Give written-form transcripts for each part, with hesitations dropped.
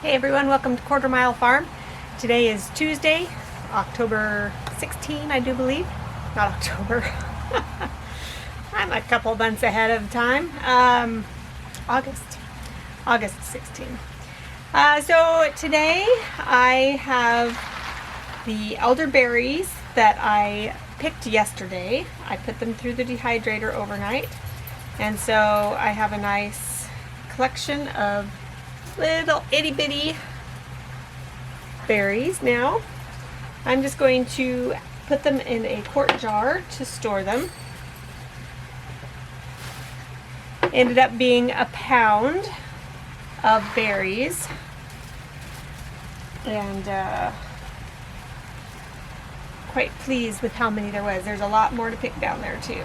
Hey everyone, welcome to Quarter Mile Farm. Today is Tuesday, October 16, I do believe. Not October. I'm a couple months ahead of time. August 16. So today I have the elderberries that I picked yesterday. I put them through the dehydrator overnight. And so I have a nice collection of little itty bitty berries now. I'm just going to put them in a quart jar to store them. Ended up being a pound of berries, and quite pleased with how many there was. There's a lot more to pick down there too.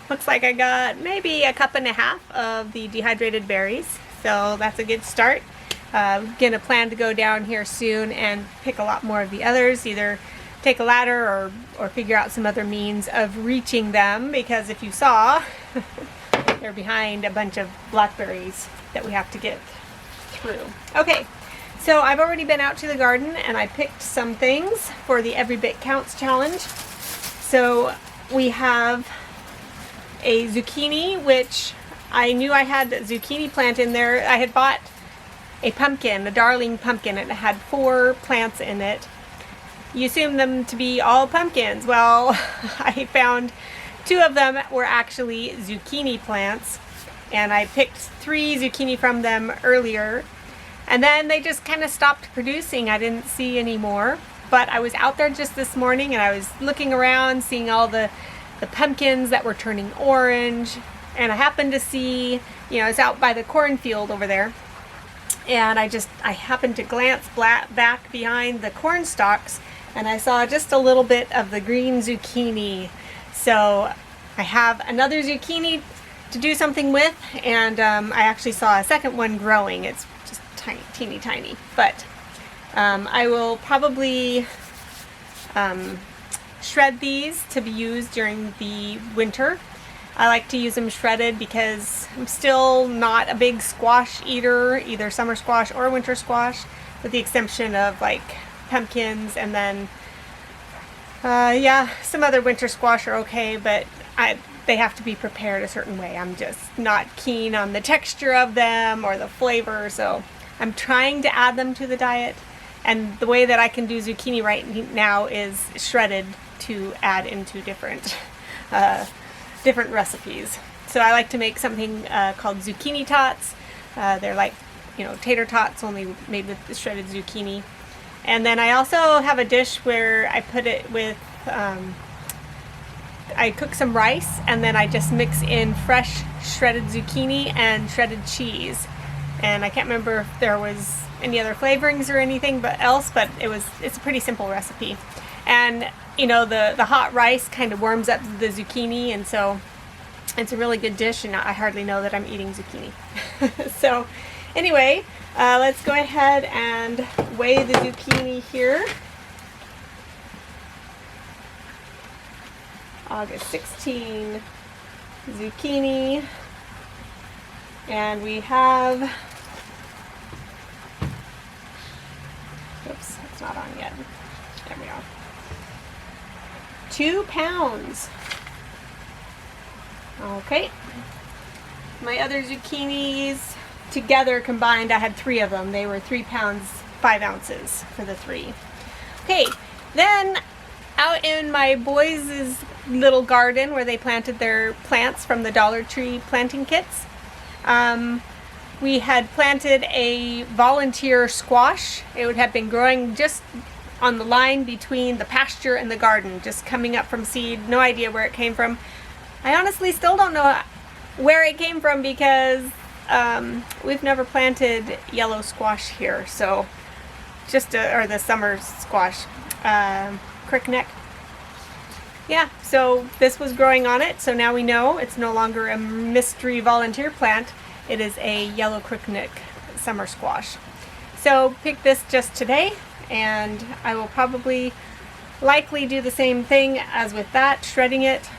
Looks like I got maybe a cup and a half of the dehydrated berries, so that's a good start. Gonna plan to go down here soon and pick a lot more of the others, either take a ladder or figure out some other means of reaching them, because if you saw, they're behind a bunch of blackberries that we have to get through. Okay, so I've already been out to the garden and I picked some things for the Every Bit Counts challenge. So we have a zucchini, which I knew I had a zucchini plant in there. I had bought a pumpkin, a darling pumpkin, and it had 4 plants in it. You assume them to be all pumpkins. Well, I found 2 of them were actually zucchini plants, and I picked 3 zucchini from them earlier, and then they just kind of stopped producing. I didn't see any more, but I was out there just this morning and I was looking around, seeing all the pumpkins that were turning orange, and I happened to see, it's out by the cornfield over there, and I happened to glance back behind the corn stalks, and I saw just a little bit of the green zucchini. So I have another zucchini to do something with, and I actually saw a second one growing. It's just teeny tiny, but I will probably shred these to be used during the winter. I like to use them shredded because I'm still not a big squash eater, either summer squash or winter squash. with the exception of like pumpkins, and then yeah, some other winter squash are okay, but they have to be prepared a certain way. I'm just not keen on the texture of them or the flavor, so I'm trying to add them to the diet. And the way that I can do zucchini right now is shredded to add into different recipes. So I like to make something called Zucchini Tots. They're like, you know, tater tots, only made with shredded zucchini. And then I also have a dish where I put it with, I cook some rice, and then I just mix in fresh shredded zucchini and shredded cheese. And I can't remember if there was any other flavorings or anything else, but it's a pretty simple recipe. And you know, the hot rice kind of warms up the zucchini, and so it's a really good dish, and I hardly know that I'm eating zucchini. So anyway, let's go ahead and weigh the zucchini here. August 16 zucchini, and we have, oops, it's not on yet. There we are. 2 pounds. Okay. My other zucchinis together combined, I had 3 of them. They were 3 pounds, 5 ounces for the 3. Okay, then out in my boys' little garden where they planted their plants from the Dollar Tree planting kits, we had planted a volunteer squash. It would have been growing just on the line between the pasture and the garden, just coming up from seed. No idea where it came from. I honestly still don't know where it came from, because we've never planted yellow squash here. So or the summer squash, Crookneck. Yeah, so this was growing on it, so now we know it's no longer a mystery volunteer plant. It is a yellow Crookneck summer squash. So picked this just today, and I will likely do the same thing as with that, shredding it,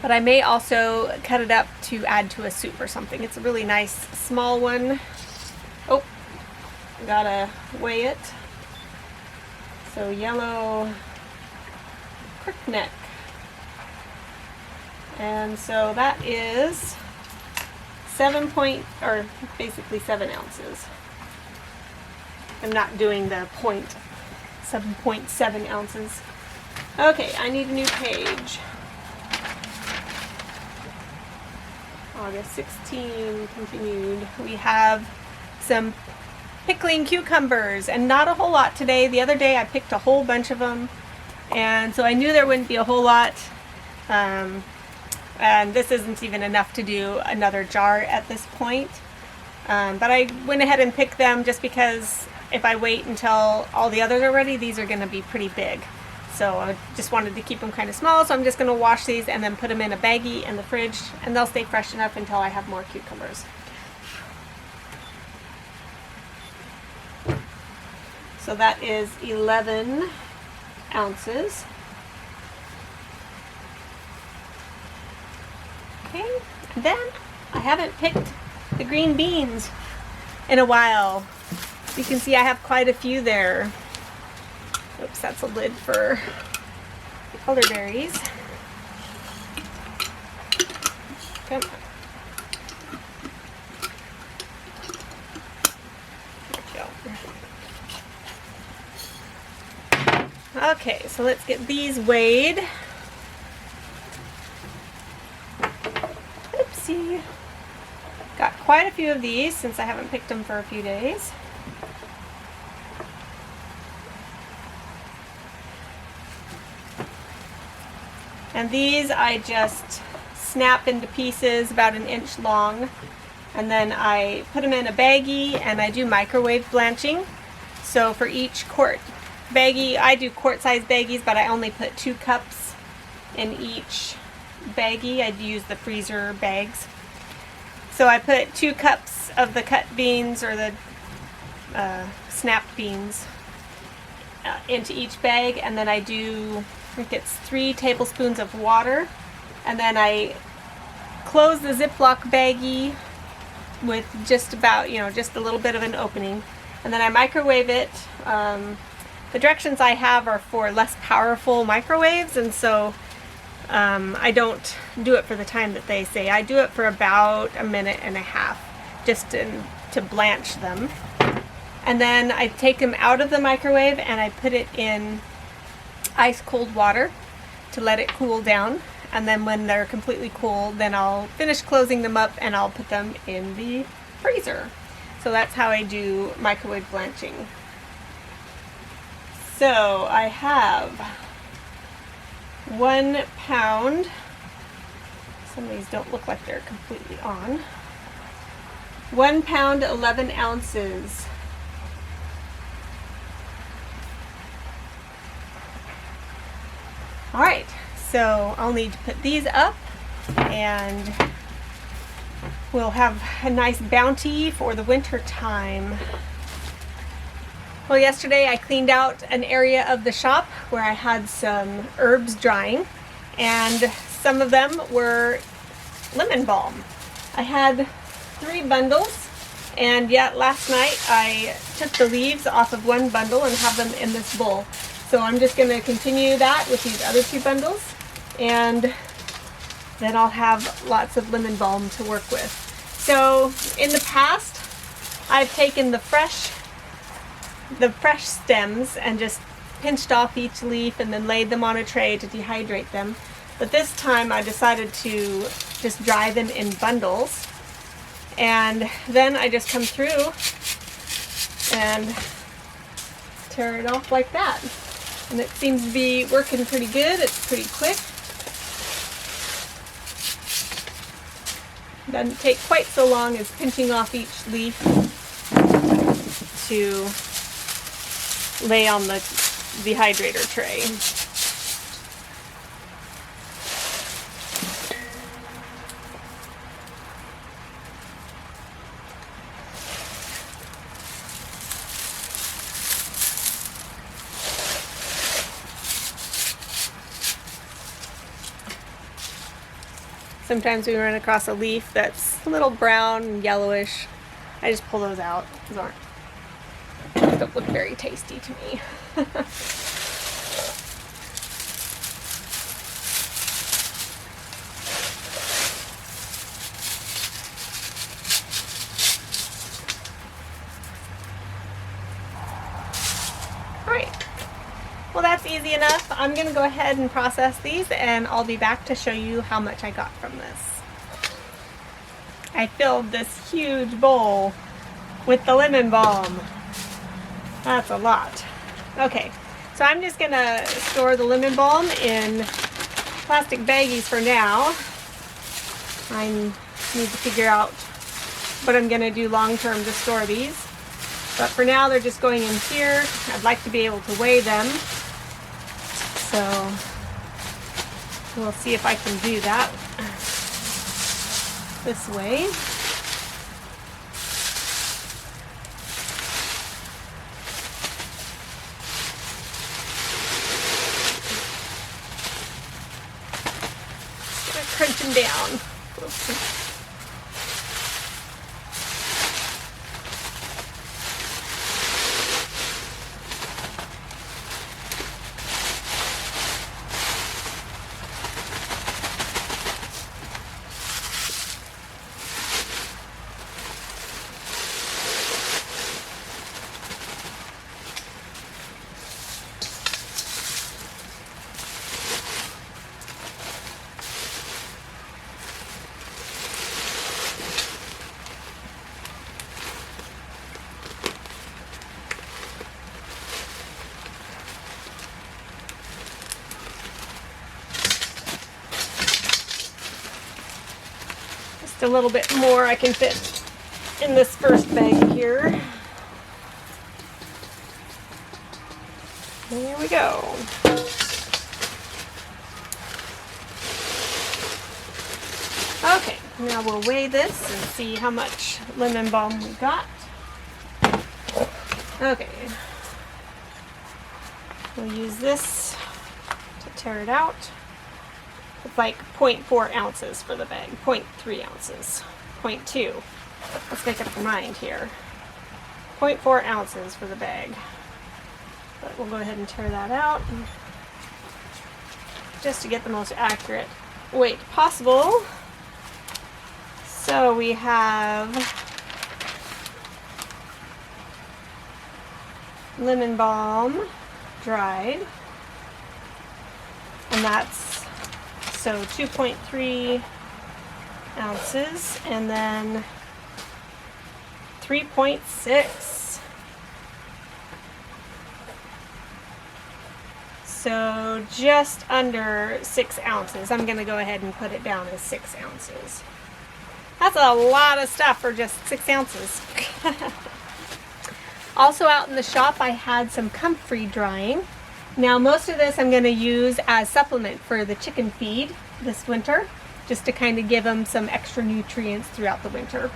but I may also cut it up to add to a soup or something. It's a really nice small one. Oh, gotta weigh it. So yellow Crookneck, and so that is basically 7 ounces. I'm not doing the 7.7 ounces. Okay, I need a new page. August 16 continued. We have some pickling cucumbers, and not a whole lot today. The other day I picked a whole bunch of them, and so I knew there wouldn't be a whole lot. And this isn't even enough to do another jar at this point. But I went ahead and picked them just because if I wait until all the others are ready, these are going to be pretty big. So I just wanted to keep them kind of small, so I'm just going to wash these and then put them in a baggie in the fridge, and they'll stay fresh enough until I have more cucumbers. So that is 11 ounces. Okay, and then I haven't picked the green beans in a while. You can see I have quite a few there. Oops, that's a lid for elderberries. Come on. There we go. Okay, so let's get these weighed. Oopsie. Got quite a few of these since I haven't picked them for a few days. And these I just snap into pieces about 1 inch long, and then I put them in a baggie and I do microwave blanching. So for each quart baggie, I do quart-sized baggies, but I only put 2 cups in each baggie. I use the freezer bags. So I put 2 cups of the cut beans, or the snapped beans, into each bag, and then I do, I think it's 3 tablespoons of water, and then I close the Ziploc baggie with just about, just a little bit of an opening, and then I microwave it. The directions I have are for less powerful microwaves, and so I don't do it for the time that they say. I do it for about 1.5 minutes just to blanch them. And then I take them out of the microwave and I put it in ice cold water to let it cool down. And then when they're completely cool, then I'll finish closing them up and I'll put them in the freezer. So that's how I do microwave blanching. So I have 1 pound. Some of these don't look like they're completely on. 1 pound, 11 ounces. All right, so I'll need to put these up and we'll have a nice bounty for the winter time. Well, yesterday I cleaned out an area of the shop where I had some herbs drying, and some of them were lemon balm. I had 3 bundles, and yet last night I took the leaves off of 1 bundle and have them in this bowl. So I'm just going to continue that with these other 2 bundles, and then I'll have lots of lemon balm to work with. So in the past, I've taken the fresh stems and just pinched off each leaf and then laid them on a tray to dehydrate them. But this time I decided to just dry them in bundles, and then I just come through and tear it off like that. And it seems to be working pretty good. It's pretty quick. Doesn't take quite so long as pinching off each leaf to lay on the dehydrator tray. Sometimes we run across a leaf that's a little brown and yellowish. I just pull those out. Those don't look very tasty to me. Alright, well that's easy enough. I'm going to go ahead and process these, and I'll be back to show you how much I got from this. I filled this huge bowl with the lemon balm. That's a lot. Okay, so I'm just going to store the lemon balm in plastic baggies for now. I need to figure out what I'm going to do long term to store these. But for now, they're just going in here. I'd like to be able to weigh them. So we'll see if I can do that this way. Just gonna crunch them down. A little bit more I can fit in this first bag here. There we go. Okay, now we'll weigh this and see how much lemon balm we got. Okay, we'll use this to tear it out. It's like 0.4 ounces for the bag, 0.3 ounces, 0.2. Let's make up our mind here. 0.4 ounces for the bag. But we'll go ahead and tear that out just to get the most accurate weight possible. So we have lemon balm dried, and that's so 2.3 ounces, and then 3.6. So just under 6 ounces. I'm going to go ahead and put it down as 6 ounces. That's a lot of stuff for just 6 ounces. Also out in the shop I had some comfrey drying. Now most of this I'm going to use as supplement for the chicken feed this winter, just to kind of give them some extra nutrients throughout the winter.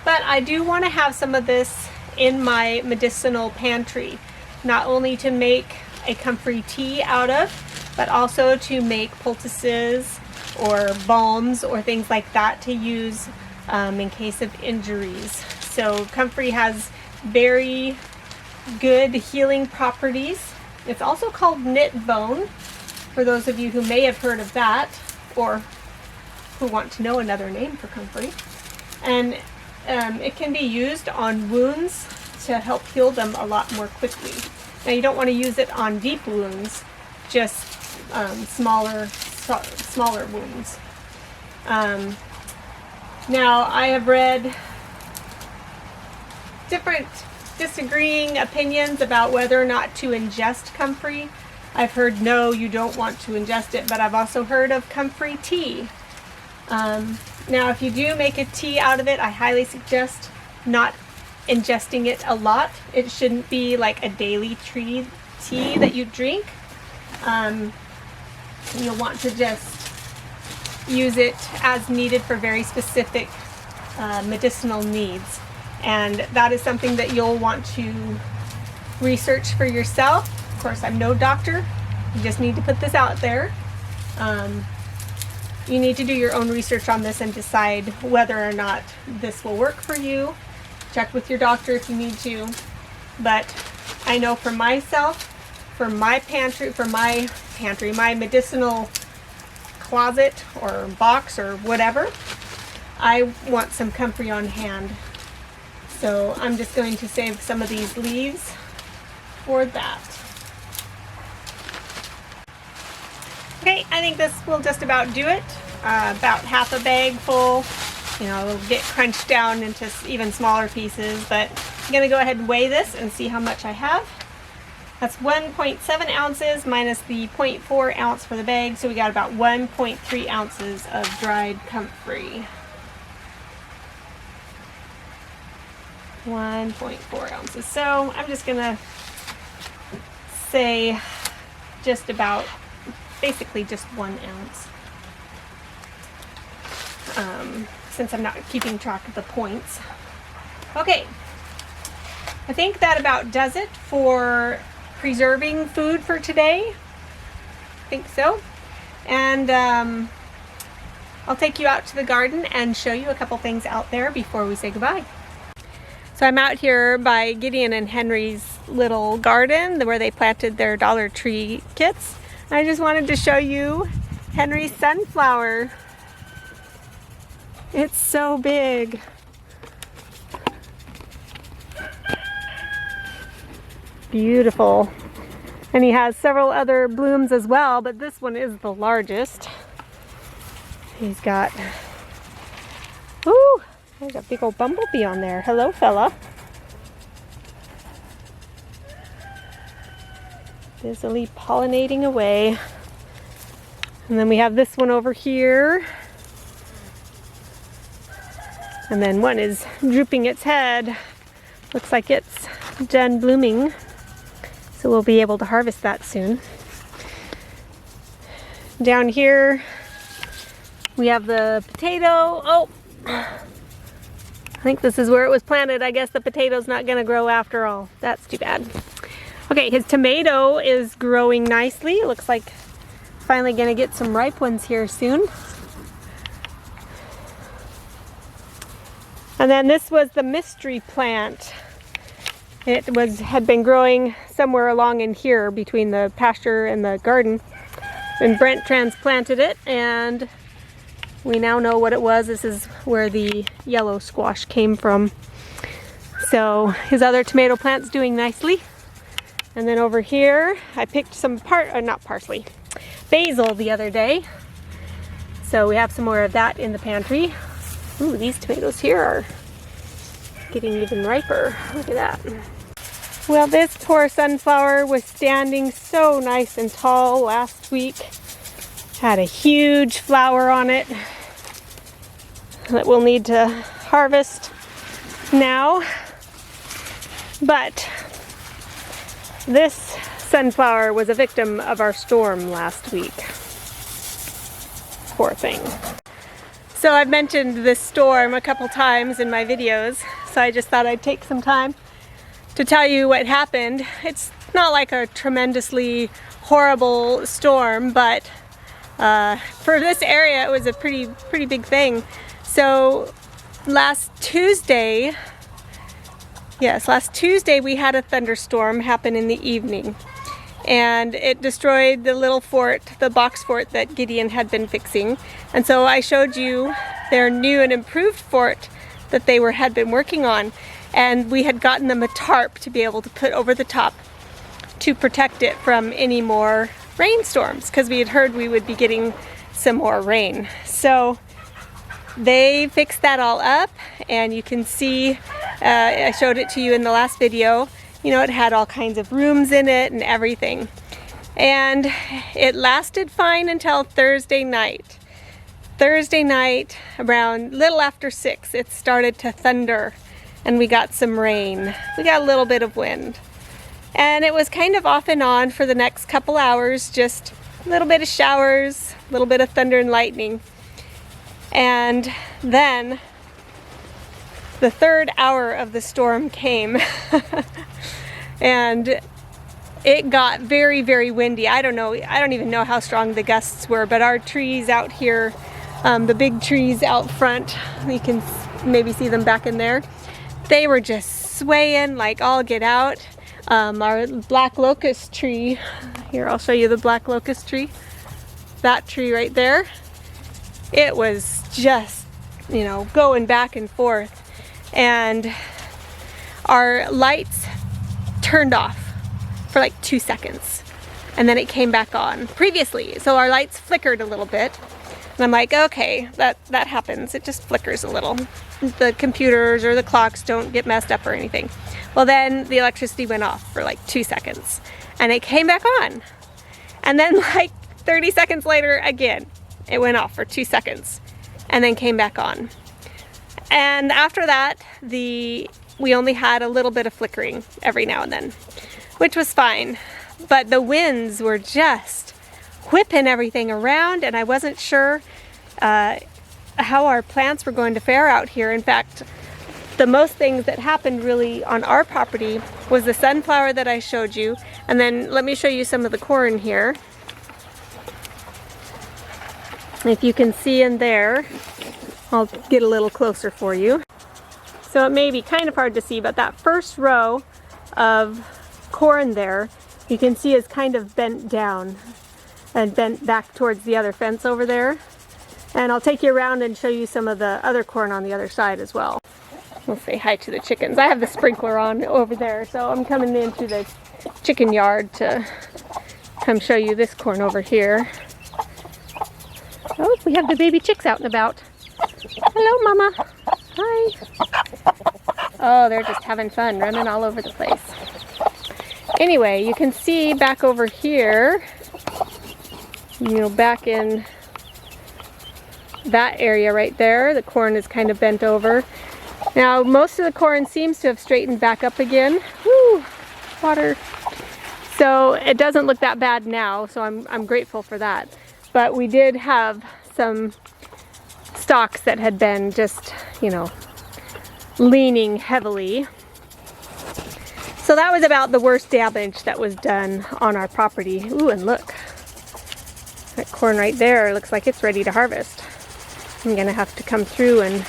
But I do want to have some of this in my medicinal pantry, not only to make a comfrey tea out of, but also to make poultices or balms or things like that to use in case of injuries. So comfrey has very good healing properties. It's also called knit bone, for those of you who may have heard of that or who want to know another name for comfrey. And it can be used on wounds to help heal them a lot more quickly. Now you don't want to use it on deep wounds, just smaller wounds. Now I have read different disagreeing opinions about whether or not to ingest comfrey. I've heard no, you don't want to ingest it, but I've also heard of comfrey tea. Now if you do make a tea out of it, I highly suggest not ingesting it a lot. It shouldn't be like a daily tea that you drink. You'll want to just use it as needed for very specific medicinal needs. And that is something that you'll want to research for yourself. Of course, I'm no doctor. You just need to put this out there. You need to do your own research on this and decide whether or not this will work for you. Check with your doctor if you need to. But I know for myself, for my pantry, my medicinal closet or box or whatever, I want some comfrey on hand. So I'm just going to save some of these leaves for that. Okay, I think this will just about do it. About half a bag full. You know, it'll get crunched down into even smaller pieces, but I'm going to go ahead and weigh this and see how much I have. That's 1.7 ounces minus the 0.4 ounce for the bag, so we got about 1.3 ounces of dried comfrey. 1.4 ounces. So I'm just gonna say just about, basically just 1 ounce. Since I'm not keeping track of the points. Okay, I think that about does it for preserving food for today. I think so. And I'll take you out to the garden and show you a couple things out there before we say goodbye. So I'm out here by Gideon and Henry's little garden where they planted their Dollar Tree kits. I just wanted to show you Henry's sunflower. It's so big. Beautiful. And he has several other blooms as well, but this one is the largest. He's got, ooh, there's a big old bumblebee on there. Hello, fella. Busily pollinating away. And then we have this one over here. And then one is drooping its head. Looks like it's done blooming. So we'll be able to harvest that soon. Down here we have the potato. Oh, I think this is where it was planted. I guess the potato's not gonna grow after all. That's too bad. Okay, his tomato is growing nicely. It looks like finally gonna get some ripe ones here soon. And then this was the mystery plant. had been growing somewhere along in here between the pasture and the garden. And Brent transplanted it, and we now know what it was. This is where the yellow squash came from. So his other tomato plant's doing nicely. And then over here, I picked some basil the other day. So we have some more of that in the pantry. Ooh, these tomatoes here are getting even riper. Look at that. Well, this poor sunflower was standing so nice and tall last week. Had a huge flower on it that we'll need to harvest now. But this sunflower was a victim of our storm last week. Poor thing. So I've mentioned this storm a couple times in my videos, so I just thought I'd take some time to tell you what happened. It's not like a tremendously horrible storm, but for this area it was a pretty big thing. So last Tuesday we had a thunderstorm happen in the evening, and it destroyed the little fort, the box fort that Gideon had been fixing. And so I showed you their new and improved fort that they had been working on, and we had gotten them a tarp to be able to put over the top to protect it from any more rainstorms, because we had heard we would be getting some more rain. So they fixed that all up, and you can see, I showed it to you in the last video. You know, it had all kinds of rooms in it and everything. And it lasted fine until Thursday night. Thursday night, around little after 6, it started to thunder, and we got some rain. We got a little bit of wind. And it was kind of off and on for the next couple hours, just a little bit of showers, a little bit of thunder and lightning. And then the third hour of the storm came and it got very, very windy. I don't even know how strong the gusts were, but our trees out here, the big trees out front, you can maybe see them back in there, they were just swaying like all get out. Our black locust tree, here I'll show you the black locust tree, that tree right there, it was just, you know, going back and forth. And our lights turned off for like 2 seconds, and then it came back on previously. So our lights flickered a little bit, and I'm like, okay, that happens. It just flickers a little. The computers or the clocks don't get messed up or anything. Well, then the electricity went off for like 2 seconds, and it came back on. And then like 30 seconds later, again, it went off for 2 seconds, and then came back on. And after that, we only had a little bit of flickering every now and then, which was fine. But the winds were just whipping everything around, and I wasn't sure how our plants were going to fare out here. In fact, the most things that happened really on our property was the sunflower that I showed you. And then let me show you some of the corn here. If you can see in there, I'll get a little closer for you. So it may be kind of hard to see, but that first row of corn there, you can see is kind of bent down and bent back towards the other fence over there. And I'll take you around and show you some of the other corn on the other side as well. We'll say hi to the chickens. I have the sprinkler on over there, so I'm coming into the chicken yard to come show you this corn over here. Oh, we have the baby chicks out and about. Hello, Mama. Hi. Oh, they're just having fun, running all over the place. Anyway, you can see back over here, you know, back in that area right there, the corn is kind of bent over. Now, most of the corn seems to have straightened back up again. Woo, water. So it doesn't look that bad now, so I'm grateful for that. But we did have some stalks that had been just, you know, leaning heavily. So that was about the worst damage that was done on our property. Ooh, and look, that corn right there looks like it's ready to harvest. I'm gonna have to come through and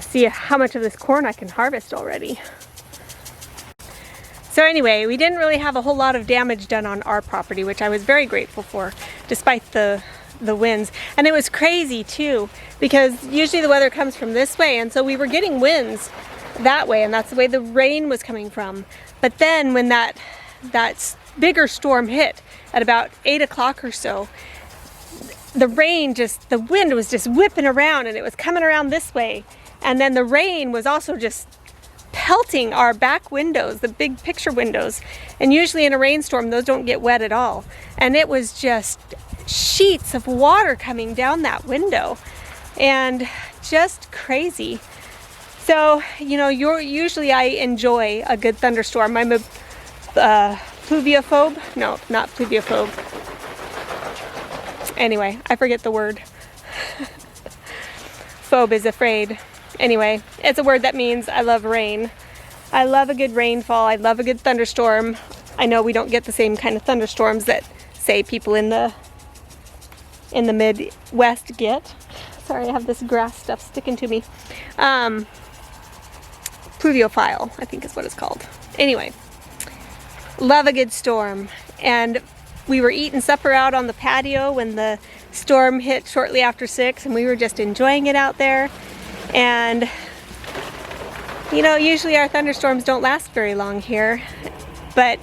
see how much of this corn I can harvest already. So anyway, we didn't really have a whole lot of damage done on our property, which I was very grateful for, despite the winds. And it was crazy too, because usually the weather comes from this way, and so we were getting winds that way, and that's the way the rain was coming from. But then when that bigger storm hit at about 8 o'clock or so, the wind was just whipping around, and it was coming around this way. And then the rain was also just pelting our back windows, the big picture windows. And usually in a rainstorm, those don't get wet at all. And it was just sheets of water coming down that window, and just crazy. So, you know, usually I enjoy a good thunderstorm. I'm a pluviophobe. No, not pluviophobe. Anyway, I forget the word. Phobe is afraid. Anyway, it's a word that means I love rain. I love a good rainfall. I love a good thunderstorm. I know we don't get the same kind of thunderstorms that, say, people in the Midwest get. Sorry, I have this grass stuff sticking to me. Pluviophile, I think is what it's called. Anyway, love a good storm. And we were eating supper out on the patio when the storm hit shortly after 6, and we were just enjoying it out there. And you know, usually our thunderstorms don't last very long here, but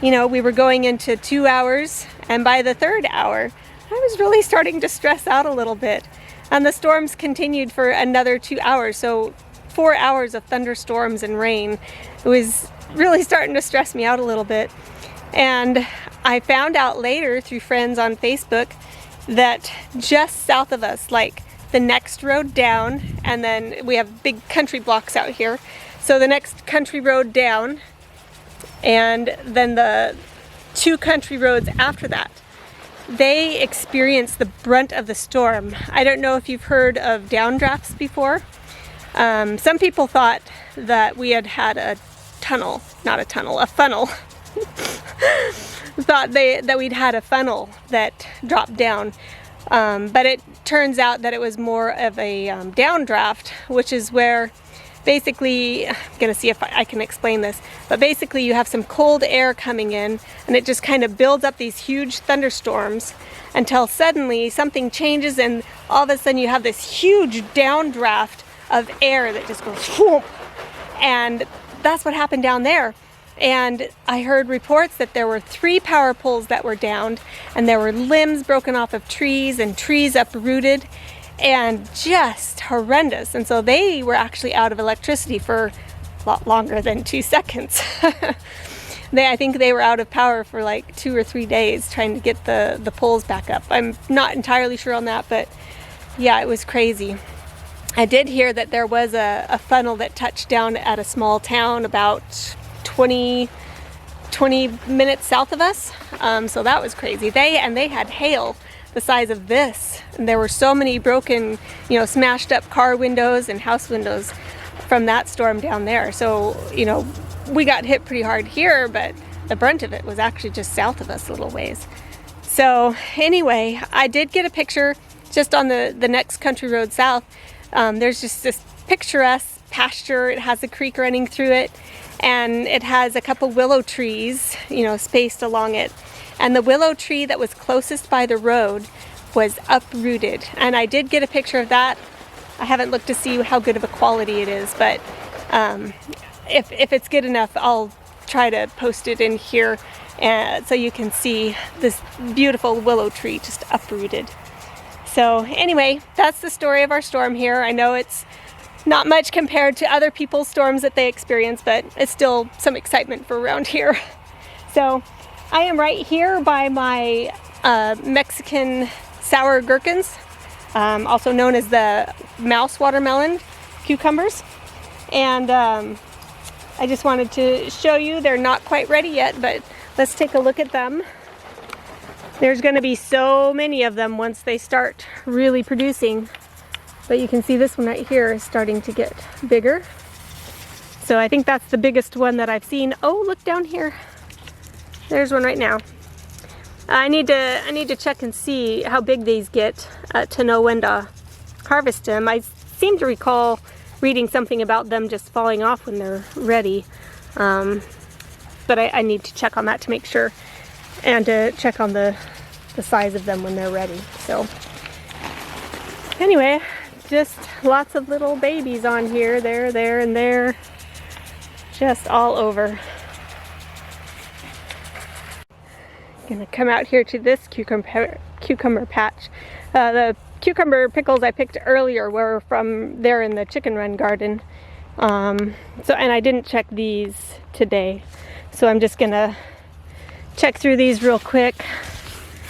you know, we were going into 2 hours, and by the 3rd hour I was really starting to stress out a little bit. And the storms continued for another 2 hours, so 4 hours of thunderstorms and rain. It was really starting to stress me out a little bit. And I found out later through friends on Facebook that just south of us, like the next road down, and then we have big country blocks out here, so the next country road down, and then the 2 country roads after that, they experienced the brunt of the storm. I don't know if you've heard of downdrafts before. Some people thought that we had a tunnel, not a tunnel, a funnel. Thought that we'd had a funnel that dropped down. But it turns out that it was more of a downdraft, which is where basically, I'm going to see if I can explain this, but basically you have some cold air coming in, and it just kind of builds up these huge thunderstorms until suddenly something changes, and all of a sudden you have this huge downdraft of air that just goes whoop, and that's what happened down there. And I heard reports that there were 3 power poles that were downed, and there were limbs broken off of trees and trees uprooted, and just horrendous. And so they were actually out of electricity for a lot longer than 2 seconds. I think they were out of power for like 2 or 3 days trying to get the poles back up. I'm not entirely sure on that, but yeah, it was crazy. I did hear that there was a funnel that touched down at a small town about 20 minutes south of us, so that was crazy. They had hail the size of this, and there were so many broken, you know, smashed up car windows and house windows from that storm down there. So, you know, we got hit pretty hard here, but the brunt of it was actually just south of us a little ways. So anyway, I did get a picture just on the next country road south. There's just this picturesque pasture. It has a creek running through it, and it has a couple willow trees, you know, spaced along it. And the willow tree that was closest by the road was uprooted. And I did get a picture of that. I haven't looked to see how good of a quality it is, but if it's good enough, I'll try to post it in here so you can see this beautiful willow tree just uprooted. So anyway, that's the story of our storm here. I know it's not much compared to other people's storms that they experience, but it's still some excitement for around here. So I am right here by my Mexican sour gherkins, also known as the mouse watermelon cucumbers. And I just wanted to show you, they're not quite ready yet, but let's take a look at them. There's going to be so many of them once they start really producing. But you can see this one right here is starting to get bigger. So I think that's the biggest one that I've seen. Oh, look down here. There's one right now. I need to check and see how big these get to know when to harvest them. I seem to recall reading something about them just falling off when they're ready. but I need to check on that to make sure, and to check on the size of them when they're ready. So anyway, just lots of little babies on here, there, and there, just all over. Gonna come out here to this cucumber patch. The cucumber pickles I picked earlier were from there in the chicken run garden. And I didn't check these today. So I'm just gonna check through these real quick.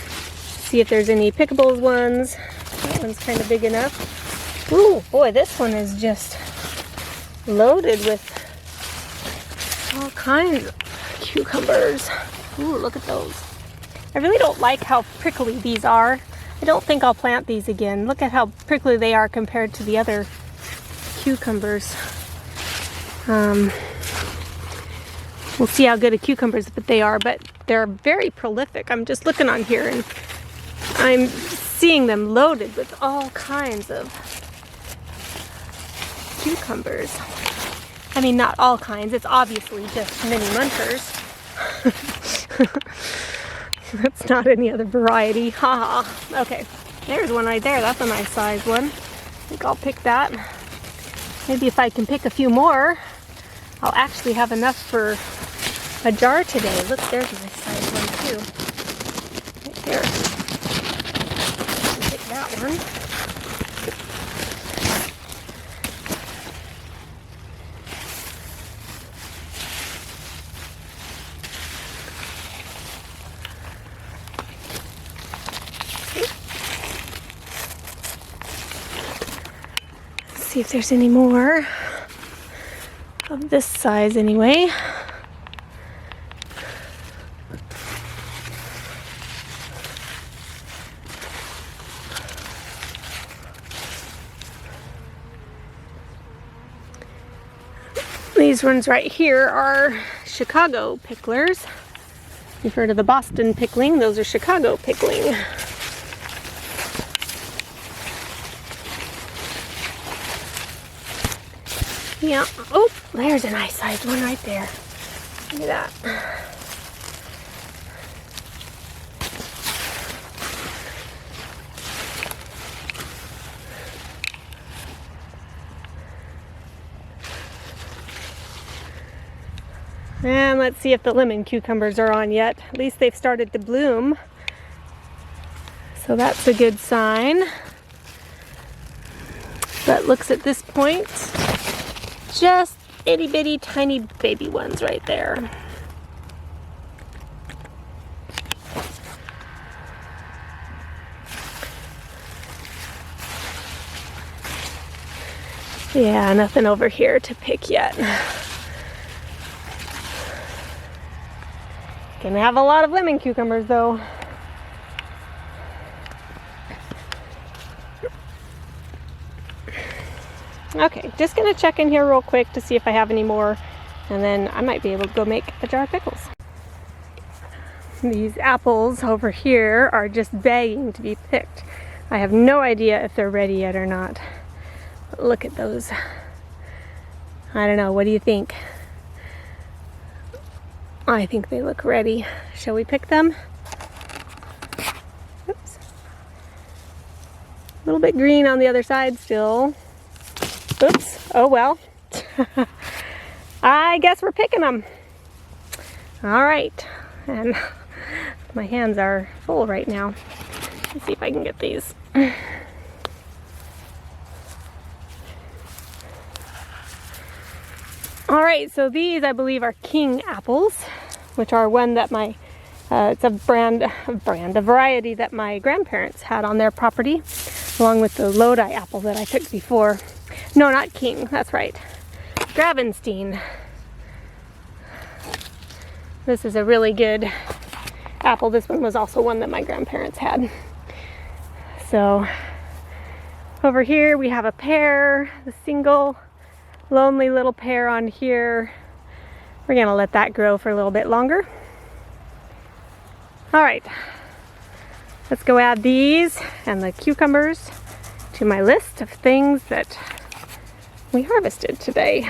See if there's any pickables ones. That one's kind of big enough. Ooh, boy, this one is just loaded with all kinds of cucumbers. Ooh, look at those. I really don't like how prickly these are. I don't think I'll plant these again. Look at how prickly they are compared to the other cucumbers. We'll see how good a cucumbers they are, but they're very prolific. I'm just looking on here and I'm seeing them loaded with all kinds of cucumbers. I mean, not all kinds. It's obviously just mini munchers. That's not any other variety. Haha. Okay, there's one right there. That's a nice size one. I think I'll pick that. Maybe if I can pick a few more, I'll actually have enough for a jar today. Look, there's a nice size one too. Right here. Pick that one. See if there's any more of this size anyway. These ones right here are Chicago picklers. You've heard of the Boston pickling. Those are Chicago pickling. Yeah, oh, there's a nice sized one right there. Look at that. And let's see if the lemon cucumbers are on yet. At least they've started to bloom. So that's a good sign. But looks at this point, just itty bitty tiny baby ones right there. Yeah, nothing over here to pick yet. Gonna have a lot of lemon cucumbers though. Okay, just gonna check in here real quick to see if I have any more, and then I might be able to go make a jar of pickles. These apples over here are just begging to be picked. I have no idea if they're ready yet or not. But look at those. I don't know, what do you think? I think they look ready. Shall we pick them? Oops. A little bit green on the other side still. Oops, oh well. I guess we're picking them. All right, and my hands are full right now. Let's see if I can get these. All right, so these I believe are king apples, which are one that my, it's a variety that my grandparents had on their property, along with the Lodi apple that I picked before. No, not king, that's right. Gravenstein. This is a really good apple. This one was also one that my grandparents had. So over here we have a pear, the single lonely little pear on here. We're gonna let that grow for a little bit longer. All right, let's go add these and the cucumbers to my list of things that we harvested today.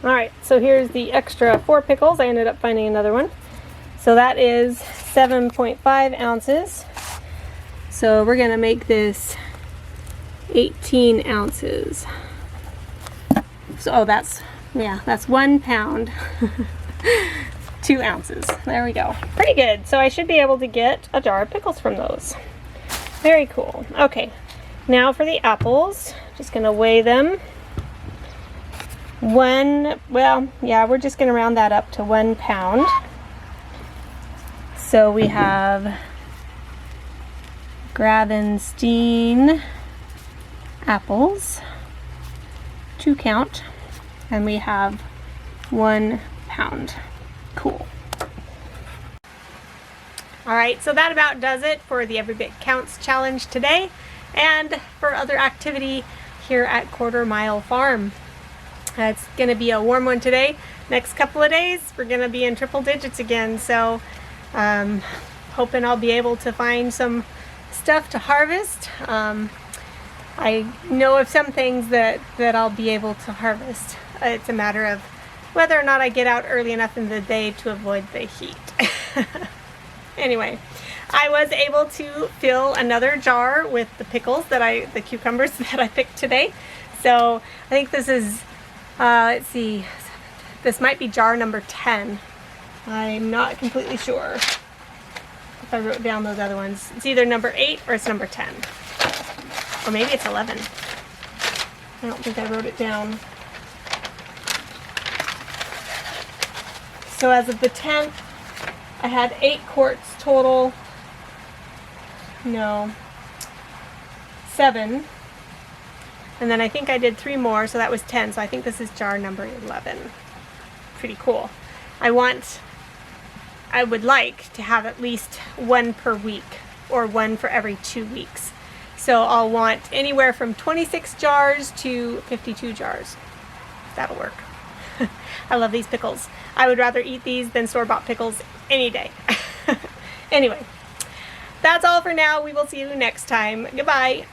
Alright, so here's the extra 4 pickles. I ended up finding another one. So that is 7.5 ounces. So we're going to make this 18 ounces. So, oh, that's 1 pound. 2 ounces. There we go. Pretty good. So I should be able to get a jar of pickles from those. Very cool. Okay, now for the apples. Just going to weigh them. We're just going to round that up to 1 pound. So we have Gravenstein apples, 2 count, and we have 1 pound. Cool. Alright, so that about does it for the Every Bit Counts challenge today and for other activity here at Quarter Mile Farm. It's going to be a warm one today. Next couple of days we're going to be in triple digits again, so hoping I'll be able to find some stuff to harvest. I know of some things that I'll be able to harvest. It's a matter of whether or not I get out early enough in the day to avoid the heat. Anyway, I was able to fill another jar with the pickles the cucumbers that I picked today. So I think this is, let's see, this might be jar number 10. I'm not completely sure if I wrote down those other ones. It's either number 8 or it's number 10. Or maybe it's 11. I don't think I wrote it down. So as of the 10th, I had 8 quarts total. No, 7. And then I think I did 3 more, so that was 10. So I think this is jar number 11. Pretty cool. I would like to have at least 1 per week, or 1 for every 2 weeks. So I'll want anywhere from 26 jars to 52 jars. That'll work. I love these pickles. I would rather eat these than store-bought pickles any day. Anyway, that's all for now. We will see you next time. Goodbye.